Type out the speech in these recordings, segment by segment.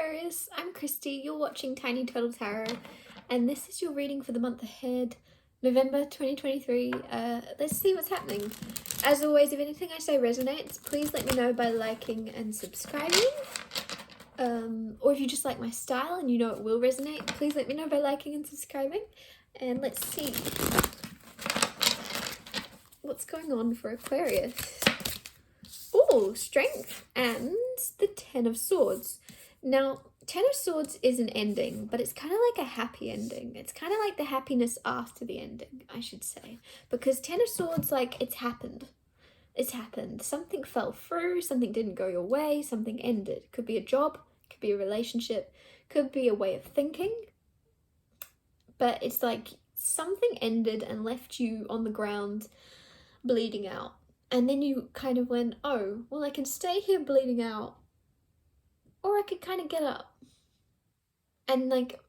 Aquarius, I'm Christy, you're watching Tiny Turtle Tarot, and this is your reading for the month ahead, November 2023. Let's see what's happening. As always, if anything I say resonates, please let me know by liking and subscribing. Or if you just like my style and you know it will resonate, please let me know by liking and subscribing. And let's see what's going on for Aquarius. Oh, Strength and the Ten of Swords. Now, Ten of Swords is an ending, but it's kind of like a happy ending. It's kind of like the happiness after the ending, I should say. Because Ten of Swords, like, it's happened. It's happened. Something fell through, something didn't go your way, something ended. Could be a job, could be a relationship, could be a way of thinking. But it's like something ended and left you on the ground bleeding out. And then you kind of went, oh, well, I can stay here bleeding out, or I could kind of get up. And like,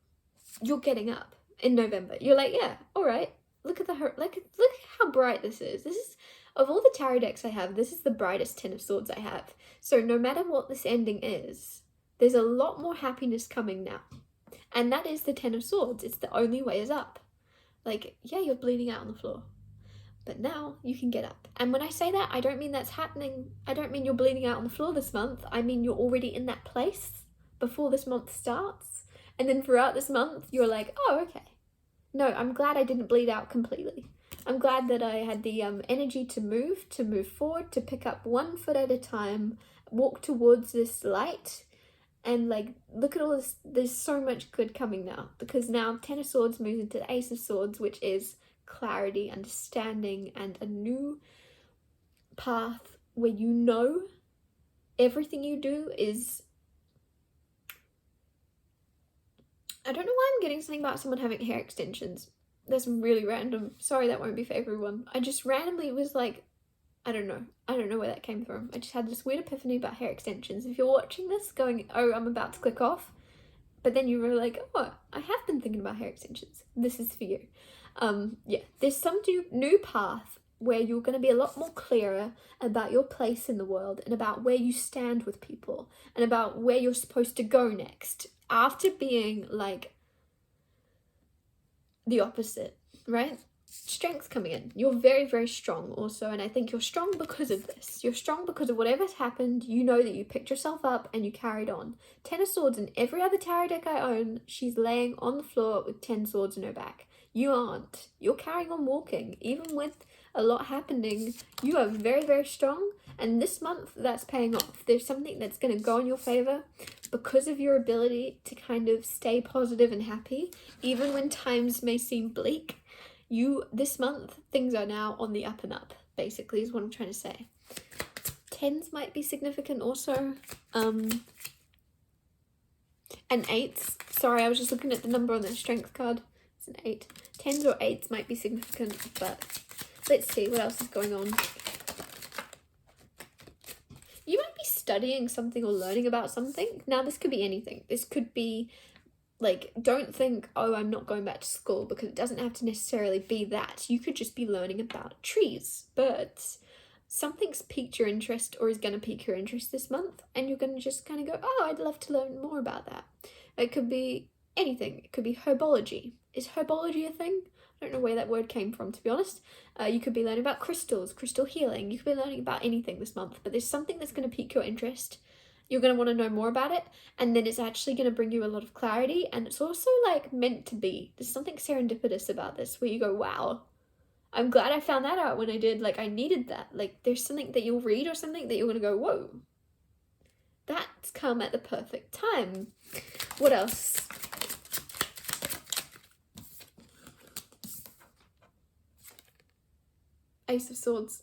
you're getting up in November. You're like, yeah, all right. Look at how bright this is. This is, of all the tarot decks I have, this is the brightest Ten of Swords I have. So no matter what this ending is, there's a lot more happiness coming now. And that is the Ten of Swords. It's the only way is up. Like, yeah, you're bleeding out on the floor, but now you can get up. And when I say that, I don't mean that's happening. I don't mean you're bleeding out on the floor this month. I mean you're already in that place before this month starts. And then throughout this month, you're like, oh, okay. No, I'm glad I didn't bleed out completely. I'm glad that I had the energy to move forward, to pick up one foot at a time, walk towards this light. And like, look at all this. There's so much good coming now. Because now Ten of Swords moves into the Ace of Swords, which is clarity, understanding, and a new path where you know everything you do is... I don't know why I'm getting something about someone having hair extensions. That's really random. Sorry, that won't be for everyone. I just randomly was like, I don't know where that came from. I just had this weird epiphany about hair extensions. If you're watching this going, oh, I'm about to click off, but then you were like, oh, I have been thinking about hair extensions, this is for you. Yeah, there's some new path where you're going to be a lot more clearer about your place in the world and about where you stand with people and about where you're supposed to go next after being like the opposite, right? Strength coming in. You're very, very strong also, and I think you're strong because of this. You're strong because of whatever's happened. You know that you picked yourself up and you carried on. Ten of Swords in every other tarot deck I own, she's laying on the floor with 10 swords in her back. You aren't. You're carrying on walking. Even with a lot happening, you are very, very strong. And this month, that's paying off. There's something that's going to go in your favor because of your ability to kind of stay positive and happy, even when times may seem bleak. This month, things are now on the up and up, basically, is what I'm trying to say. Tens might be significant also. And eights. Sorry, I was just looking at the number on the strength card. It's an 8. Tens or eights might be significant, but let's see what else is going on. You might be studying something or learning about something. Now, this could be anything. This could be... like, don't think, oh, I'm not going back to school, because it doesn't have to necessarily be that. You could just be learning about trees, birds. Something's piqued your interest or is going to pique your interest this month, and you're going to just kind of go, oh, I'd love to learn more about that. It could be anything. It could be herbology. Is herbology a thing? I don't know where that word came from, to be honest. You could be learning about crystals, crystal healing. You could be learning about anything this month, but there's something that's going to pique your interest. You're going to want to know more about it, and then it's actually going to bring you a lot of clarity, and it's also like meant to be. There's something serendipitous about this where you go, wow, I'm glad I found that out when I did. Like, I needed that. Like, there's something that you'll read or something that you're going to go, whoa, that's come at the perfect time. What else? Ace of Swords.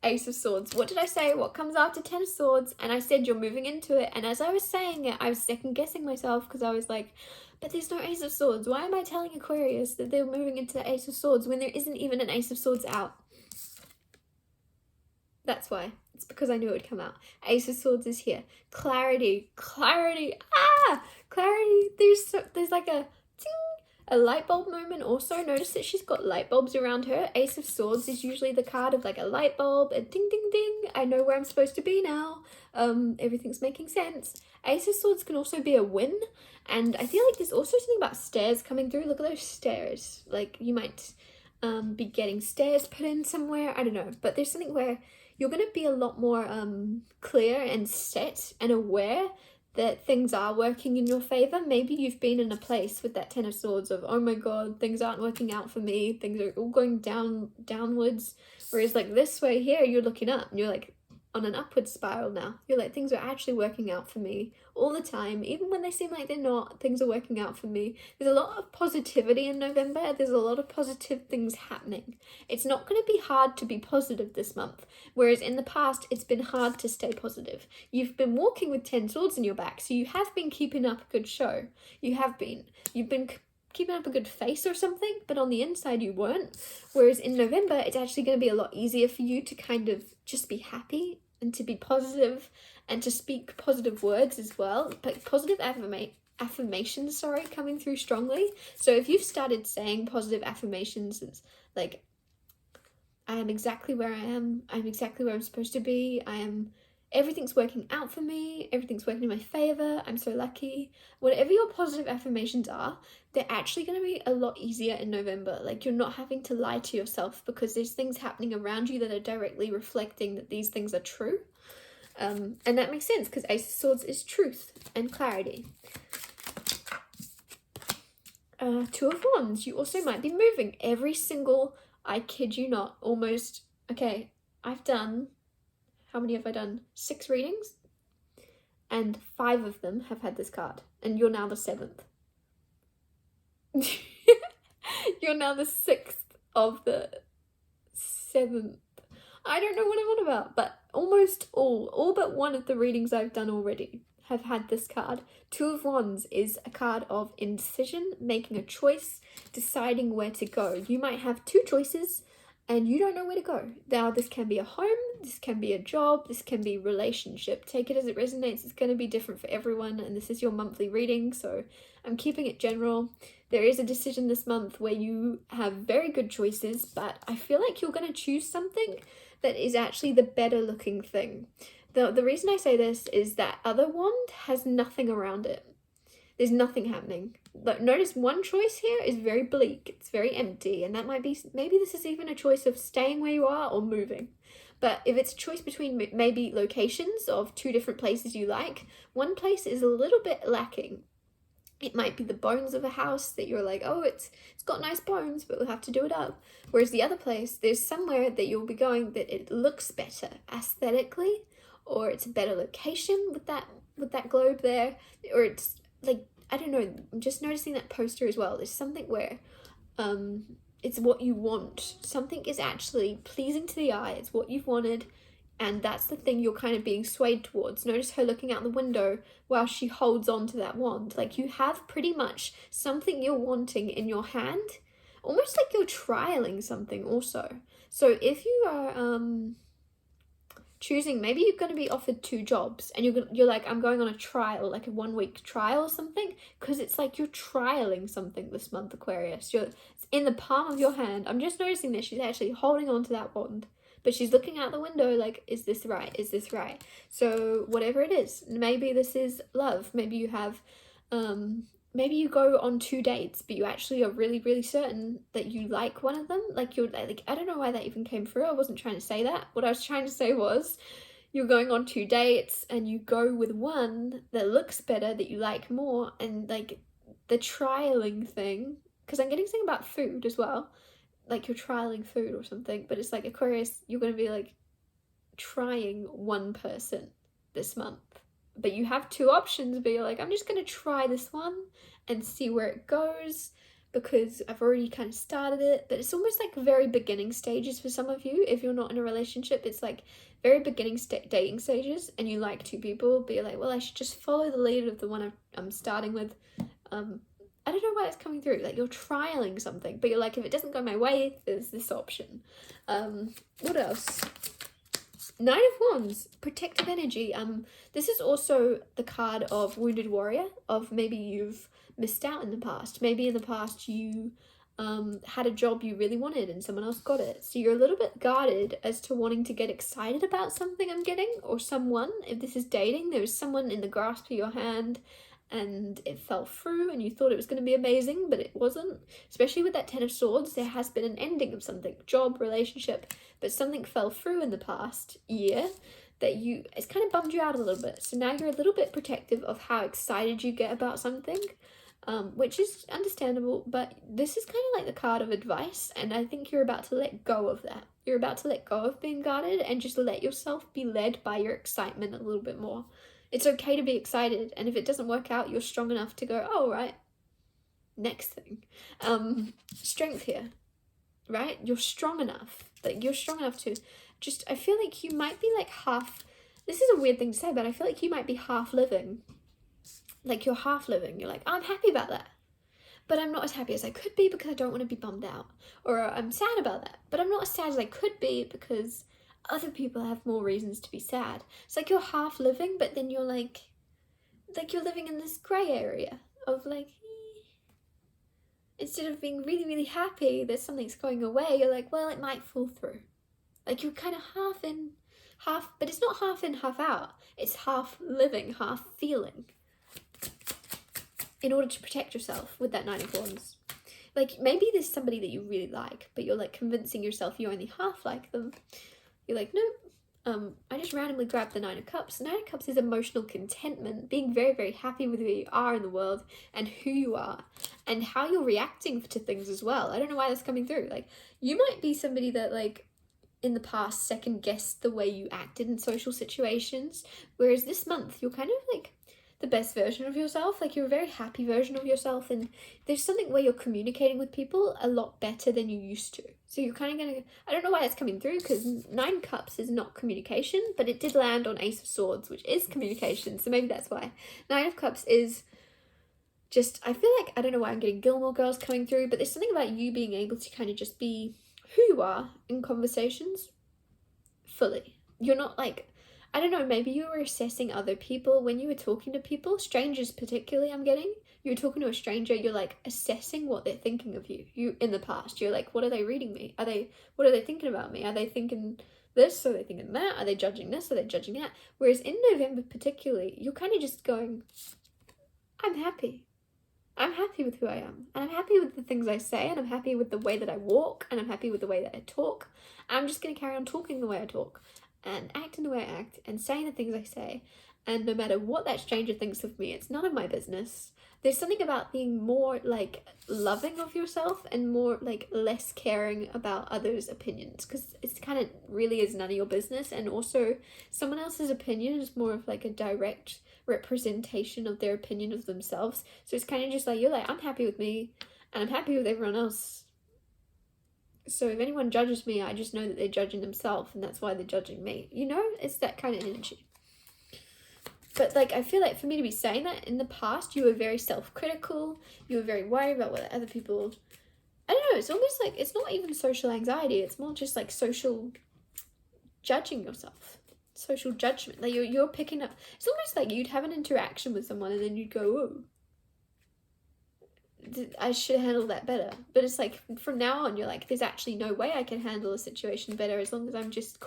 Ace of Swords. What did I say? What comes after Ten of Swords? And I said you're moving into it. And as I was saying it, I was second guessing myself, because I was like, but there's no Ace of Swords. Why am I telling Aquarius that they're moving into the Ace of Swords when there isn't even an Ace of Swords out? That's why. It's because I knew it would come out. Ace of Swords is here. Clarity. Clarity. Ah! Clarity. There's like a ting, A light bulb moment also. Notice that she's got light bulbs around her. Ace of Swords is usually the card of like a light bulb, a ding ding ding, I know where I'm supposed to be now. Everything's making sense. Ace of Swords can also be a win, and I feel like there's also something about stairs coming through. Look at those stairs. Like you might be getting stairs put in somewhere, I don't know, but there's something where you're going to be a lot more clear and set and aware that things are working in your favor. Maybe you've been in a place with that Ten of Swords of, oh my god, things aren't working out for me, things are all going downwards, whereas like this way here, you're looking up and you're like on an upward spiral now. You're like, things are actually working out for me all the time, even when they seem like they're not. Things are working out for me. There's a lot of positivity in November. There's a lot of positive things happening. It's not going to be hard to be positive this month, whereas in the past it's been hard to stay positive. You've been walking with 10 swords in your back, so you have been keeping up a good show. You've been keeping up a good face or something, but on the inside you weren't. Whereas in November, it's actually going to be a lot easier for you to kind of just be happy and to be positive and to speak positive words as well. But positive affirmations, coming through strongly. So if you've started saying positive affirmations, it's like, I am exactly where I am. I'm exactly where I'm supposed to be. Everything's working out for me. Everything's working in my favor. I'm so lucky. Whatever your positive affirmations are, they're actually going to be a lot easier in November. Like, you're not having to lie to yourself because there's things happening around you that are directly reflecting that these things are true. And that makes sense because Ace of Swords is truth and clarity. Two of Wands. You also might be moving every single, I kid you not, almost, okay, I've done, how many have I done? 6 readings, and 5 of them have had this card, and you're now the 7th. You're now the 6th of the 7th. I don't know what I'm on about, but almost all but one of the readings I've done already have had this card. Two of Wands is a card of indecision, making a choice, deciding where to go. You might have 2 choices and you don't know where to go. Now, this can be a home, this can be a job, this can be relationship. Take it as it resonates. It's going to be different for everyone, and this is your monthly reading, so I'm keeping it general. There is a decision this month where you have very good choices, but I feel like you're going to choose something that is actually the better looking thing. The reason I say this is that other wand has nothing around it. There's nothing happening. But notice one choice here is very bleak. It's very empty, and that might be, maybe this is even a choice of staying where you are or moving. But if it's a choice between maybe locations of 2 different places you like, one place is a little bit lacking. It might be the bones of a house that you're like, oh, it's got nice bones, but we'll have to do it up. Whereas the other place, there's somewhere that you'll be going that it looks better aesthetically, or it's a better location with that globe there, or it's like, I don't know, I'm just noticing that poster as well. There's something where it's what you want. Something is actually pleasing to the eye. It's what you've wanted, and that's the thing you're kind of being swayed towards. Notice her looking out the window while she holds on to that wand. Like, you have pretty much something you're wanting in your hand, almost like you're trialing something also. So if you are choosing, maybe you're going to be offered 2 jobs and you're like, I'm going on a trial, like a 1-week trial or something, because it's like you're trialing something this month, Aquarius. It's in the palm of your hand. I'm just noticing that she's actually holding on to that wand, but she's looking out the window like, is this right? Is this right? So whatever it is, maybe this is love. Maybe you have, maybe you go on 2 dates, but you actually are really, really certain that you like one of them. Like, you're like, I don't know why that even came through. I wasn't trying to say that. What I was trying to say was, you're going on 2 dates and you go with one that looks better, that you like more, and like the trialing thing, because I'm getting something about food as well. Like, you're trialing food or something, but it's like, Aquarius, you're going to be like trying one person this month. But you have 2 options, but you're like, I'm just going to try this one and see where it goes, because I've already kind of started it. But it's almost like very beginning stages for some of you. If you're not in a relationship, it's like very beginning dating stages, and you like 2 people, but you're like, well, I should just follow the lead of the one I'm starting with. I don't know why it's coming through. Like, you're trialing something, but you're like, if it doesn't go my way, there's this option. What else? Nine of Wands, protective energy. This is also the card of Wounded Warrior, of maybe you've missed out in the past. Maybe in the past you had a job you really wanted and someone else got it. So you're a little bit guarded as to wanting to get excited about something I'm getting, or someone. If this is dating, there's someone in the grasp of your hand and it fell through and you thought it was going to be amazing, but it wasn't. Especially with that Ten of Swords, there has been an ending of something, job, relationship, but something fell through in the past year that it's kind of bummed you out a little bit. So now you're a little bit protective of how excited you get about something, which is understandable, but this is kind of like the card of advice, and I think you're about to let go of that. You're about to let go of being guarded and just let yourself be led by your excitement a little bit more. It's okay to be excited, and if it doesn't work out, you're strong enough to go, oh, right, next thing. Strength here, right? You're strong enough. Like, you're strong enough to just, I feel like you might be like half, this is a weird thing to say, but I feel like you might be half living. Like, you're half living. You're like, I'm happy about that, but I'm not as happy as I could be because I don't want to be bummed out. Or I'm sad about that, but I'm not as sad as I could be because other people have more reasons to be sad. It's like you're half living, but then you're like you're living in this grey area of like, instead of being really, really happy that something's going away, you're like, well, it might fall through. Like, you're kind of half in, half, but it's not half in, half out. It's half living, half feeling, in order to protect yourself with that Nine of Wands. Like, maybe there's somebody that you really like, but you're like convincing yourself you only half like them. You're like, nope, I just randomly grabbed the Nine of Cups. The Nine of Cups is emotional contentment, being very, very happy with who you are in the world and who you are and how you're reacting to things as well. I don't know why that's coming through. Like, you might be somebody that, like, in the past second guessed the way you acted in social situations, whereas this month you're kind of like the best version of yourself. Like, you're a very happy version of yourself, and there's something where you're communicating with people a lot better than you used to. So you're kind of gonna, I don't know why that's coming through, because Nine Cups is not communication, but it did land on Ace of Swords, which is communication, so maybe that's why. Nine of Cups is just, I feel like, I don't know why I'm getting Gilmore Girls coming through, but there's something about you being able to kind of just be who you are in conversations fully. You're not like, I don't know, maybe you were assessing other people when you were talking to people, strangers particularly, I'm getting. You were talking to a stranger, you're like assessing what they're thinking of you. You, in the past, you're like, what are they reading me? What are they thinking about me? Are they thinking this? Are they thinking that? Are they judging this? Are they judging that? Whereas in November particularly, you're kind of just going, I'm happy. I'm happy with who I am, and I'm happy with the things I say, and I'm happy with the way that I walk, and I'm happy with the way that I talk. I'm just going to carry on talking the way I talk, and acting the way I act, and saying the things I say, and no matter what that stranger thinks of me, it's none of my business. There's something about being more, like, loving of yourself, and more, like, less caring about others' opinions, because it's kind of really is none of your business, and also someone else's opinion is more of, like, a direct representation of their opinion of themselves. So it's kind of just like, you're like, I'm happy with me, and I'm happy with everyone else. So if anyone judges me, I just know that they're judging themselves, and that's why they're judging me. You know, it's that kind of energy. But, like, I feel like for me to be saying that, in the past, you were very self-critical. You were very worried about what other people... I don't know, it's almost like, it's not even social anxiety. It's more just, like, social judging yourself. Social judgment. Like, you're picking up... It's almost like you'd have an interaction with someone, and then you'd go, oh, I should handle that better. But it's like, from now on, you're like, there's actually no way I can handle a situation better as long as I'm just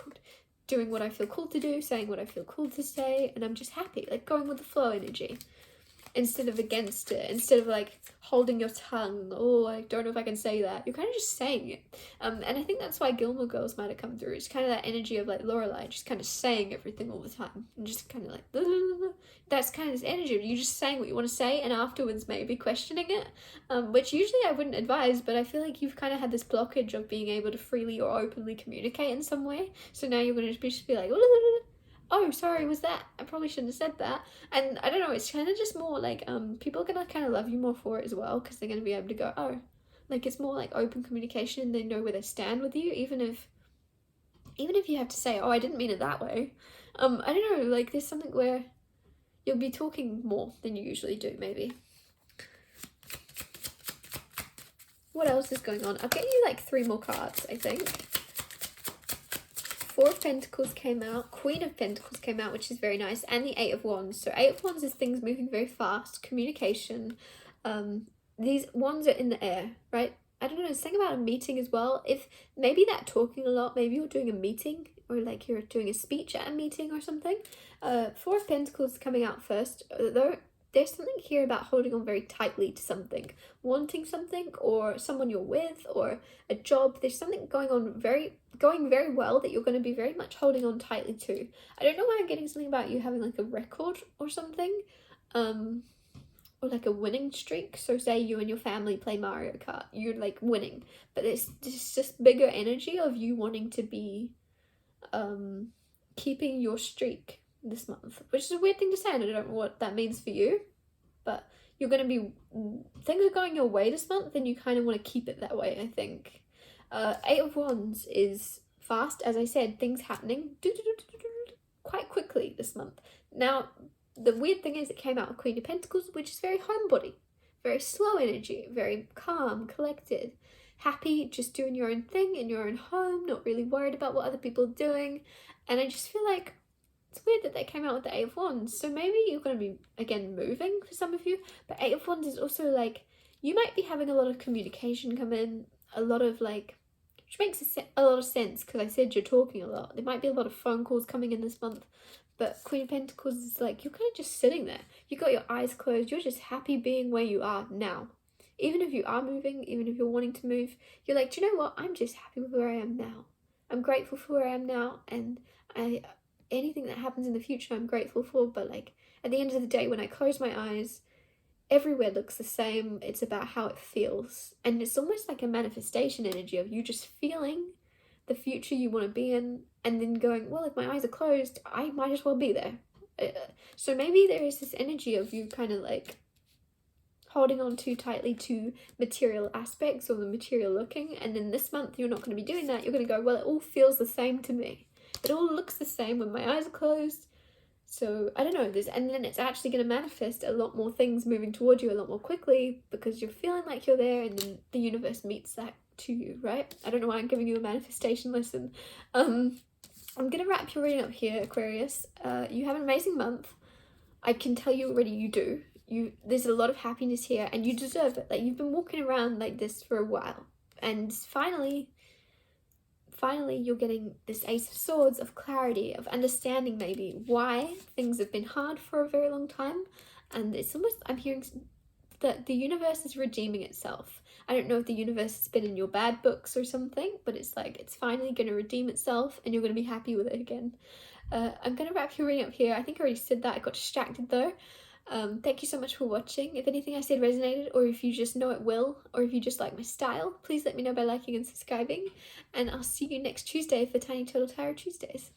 doing what I feel cool to do, saying what I feel cool to say, and I'm just happy. Like, going with the flow energy instead of against it. Instead of, like, holding your tongue. Oh, I don't know if I can say that. You're kind of just saying it. And I think that's why Gilmore Girls might have come through. It's kind of that energy of, like, Lorelai just kind of saying everything all the time. And just kind of like, blah, blah, blah. That's kind of this energy of you just saying what you want to say, and afterwards maybe questioning it. Which usually I wouldn't advise, but I feel like you've kind of had this blockage of being able to freely or openly communicate in some way. So now you're going to just be like, blah, blah, blah. Oh, sorry, was that? I probably shouldn't have said that. And I don't know, it's kind of just more like, people are going to kind of love you more for it as well, because they're going to be able to go, oh, like, it's more like open communication, and they know where they stand with you, even if you have to say, oh, I didn't mean it that way. I don't know, like, there's something where you'll be talking more than you usually do, maybe. What else is going on? I'll get you, like, 3 more cards, I think. Four of Pentacles came out, Queen of Pentacles came out, which is very nice, and the Eight of Wands. So Eight of Wands is things moving very fast, communication. These wands are in the air, right? I don't know, there's something about a meeting as well. If maybe that talking a lot, maybe you're doing a meeting, or like you're doing a speech at a meeting or something. Four of Pentacles coming out first, though. There's something here about holding on very tightly to something, wanting something, or someone you're with, or a job. There's something going very well that you're going to be very much holding on tightly to. I don't know why I'm getting something about you having like a record or something, or like a winning streak. So say you and your family play Mario Kart, you're like winning, but it's just bigger energy of you wanting to be keeping your streak this month, which is a weird thing to say, and I don't know what that means for you, but you're going to be, things are going your way this month and you kind of want to keep it that way, I think. Eight of Wands is fast, as I said, things happening quite quickly this month. Now, the weird thing is it came out with Queen of Pentacles, which is very homebody, very slow energy, very calm, collected, happy, just doing your own thing in your own home, not really worried about what other people are doing. And I just feel like it's weird that they came out with the Eight of Wands. So maybe you're going to be, again, moving for some of you. But Eight of Wands is also like, you might be having a lot of communication come in, a lot of like, which makes a lot of sense because I said you're talking a lot. There might be a lot of phone calls coming in this month. But Queen of Pentacles is like, you're kind of just sitting there. You got your eyes closed. You're just happy being where you are now. Even if you are moving, even if you're wanting to move, you're like, do you know what? I'm just happy with where I am now. I'm grateful for where I am now, and anything that happens in the future I'm grateful for. But like at the end of the day, when I close my eyes, everywhere looks the same. It's about how it feels, and it's almost like a manifestation energy of you just feeling the future you want to be in, and then going, well, if my eyes are closed, I might as well be there. So maybe there is this energy of you kind of like holding on too tightly to material aspects or the material looking, and then this month you're not going to be doing that. You're going to go, well, it all feels the same to me. It all looks the same when my eyes are closed. So I don't know this, and then it's actually going to manifest a lot more things moving towards you a lot more quickly because you're feeling like you're there, and then the universe meets that to you, right? I don't know why I'm giving you a manifestation lesson. I'm gonna wrap your reading up here, Aquarius. You have an amazing month. I can tell you already, you do. There's a lot of happiness here, and you deserve it. Like, you've been walking around like this for a while, and finally you're getting this Ace of Swords of clarity, of understanding maybe why things have been hard for a very long time. And it's almost, I'm hearing that the universe is redeeming itself. I don't know if the universe has been in your bad books or something, but it's like it's finally going to redeem itself and you're going to be happy with it again. I'm going to wrap your reading up here. I think I already said that. I got distracted though. Thank you so much for watching. If anything I said resonated, or if you just know it will, or if you just like my style, please let me know by liking and subscribing. And I'll see you next Tuesday for Tiny Turtle Tarot Tuesdays.